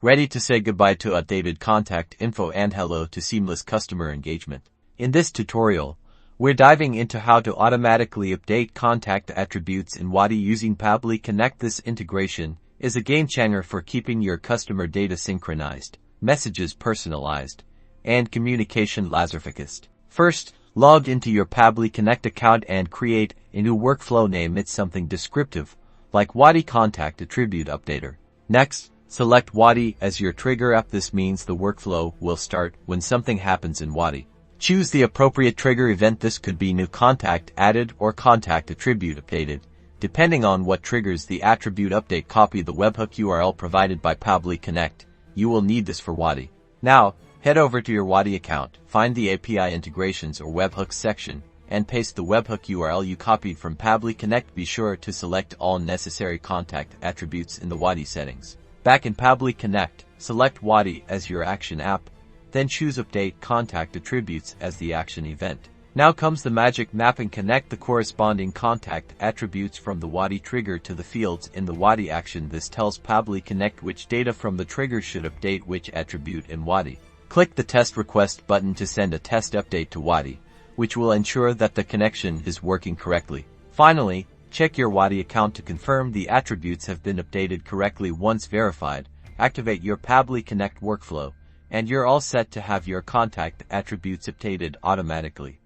ready to say goodbye to outdated contact info and hello to seamless customer engagement. In this tutorial, we're diving into how to automatically update contact attributes in Wati using Pabbly Connect. This integration is a game changer for keeping your customer data synchronized, messages personalized, and communication laser-focused. First, log into your Pabbly Connect account and create a new workflow. Name it something descriptive, like Wati Contact Attribute Updater. Next, select Wati as your trigger app. This means the workflow will start when something happens in Wati. Choose the appropriate trigger event. This could be new contact added or contact attribute updated. Depending on what triggers the attribute update, copy the webhook URL provided by Pabbly Connect. You will need this for Wati. Now, head over to your Wati account, find the API integrations or webhooks section, and paste the webhook URL you copied from Pabbly Connect. Be sure to select all necessary contact attributes in the Wati settings. Back in Pabbly Connect, select Wati as your action app, then choose Update Contact Attributes as the action event. Now comes the magic: mapping. Connect the corresponding contact attributes from the Wati trigger to the fields in the Wati action. This tells Pabbly Connect which data from the trigger should update which attribute in Wati. Click the Test Request button to send a test update to Wati, which will ensure that the connection is working correctly. Finally, check your Wati account to confirm the attributes have been updated correctly. Once verified, activate your Pabbly Connect workflow, and you're all set to have your contact attributes updated automatically.